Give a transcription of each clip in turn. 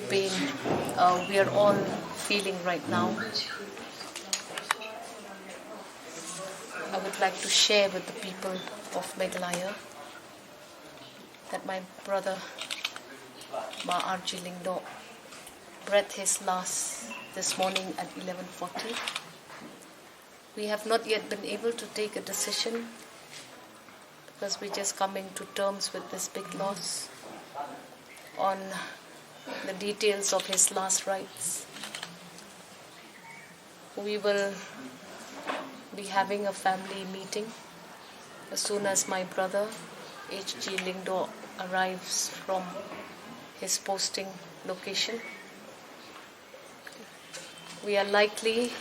pain we are all feeling right now. I would like to share with the people of Meghalaya that my brother Lyngdoh breathed his last this morning at 11:40. We have not yet been able to take a decision because we're just coming to terms with this big loss on the details of his last rites. We will be having a family meeting as soon as my brother Lyngdoh arrives from his posting location. We are likely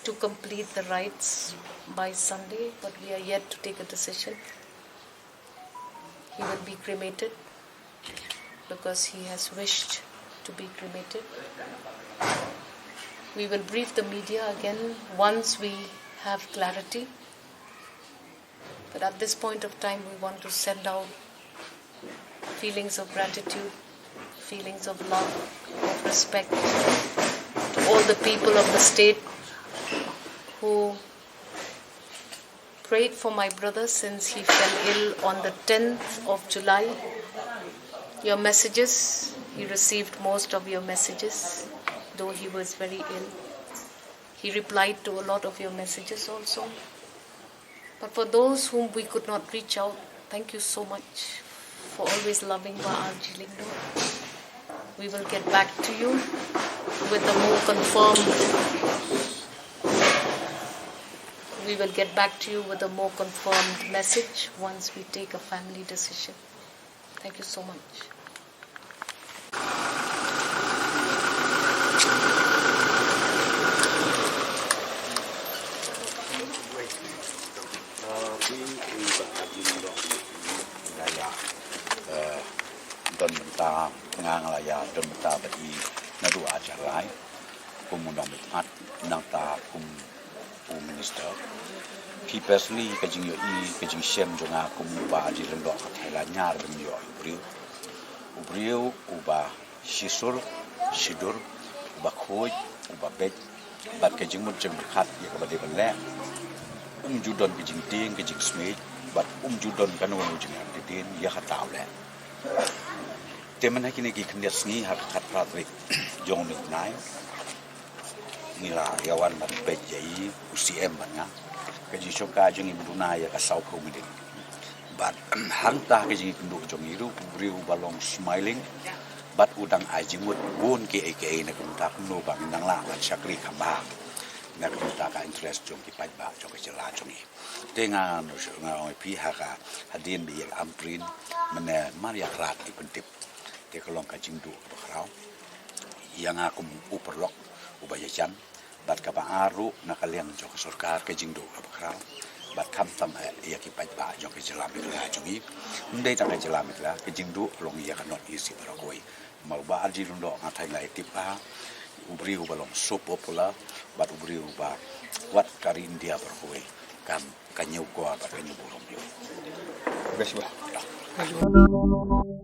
to complete the rites by Sunday, but we are yet to take a decision. He will be cremated because he has wished to be cremated. We will brief the media again once we have clarity. But at this point of time, we want to send out feelings of gratitude, feelings of love, of respect to all the people of the state who prayed for my brother since he fell ill on the 10th of July. Your messages, he received most of your messages, though he was very ill. He replied to a lot of your messages also. But for those whom we could not reach out, thank you so much for always loving Lyngdoh. We will get back to you with a more confirmed. We will get back to you with a more confirmed message once we take a family decision. Thank you so much. Don ta Meghalaya don ta bati nadu ajarai kumundong mit nang ta kum minister he personally kajing yo kajing shem jonga kum ba Lyngdoh ka thela nyar bim yo ubriu uba shisur shidur ba khoj uba bet bat kajing mut jeng khat ya ka bade ban le judon kajing ting kajing smej bat judon kanwan jeng tin ya khataw le teman kini ki kendes ni har khat pratrik jong mit nai nila yawan man pejai UCM man kaji shoka jong ibuna ya ka sau ko midin but hanta kaji kundu jong iru briu balong smiling but udang ajimut won ke aka na kunta kuno bang nang la man sakri khamba na kunta ka interest jong ki pai ba jong ki la jong i tenga no nga pi ha ka hadin bi Ampareen mane maria krat i pentip te kolong kajing du bakrau yang aku uperlok ubayajan bat ka baaru nakaliang jok sarkar kajing du bakrau bat kam tam ya ki pai ba jok ki jelamik la jongi ndai tang jelamik la kajing du long ya kanot isi barakoi mau ba Lyngdoh ngatai lai tipa ubri ubalong so popular bat ubri uba wat kari India barakoi kam kanyu ko bat kanyu borong yo. Terima kasih.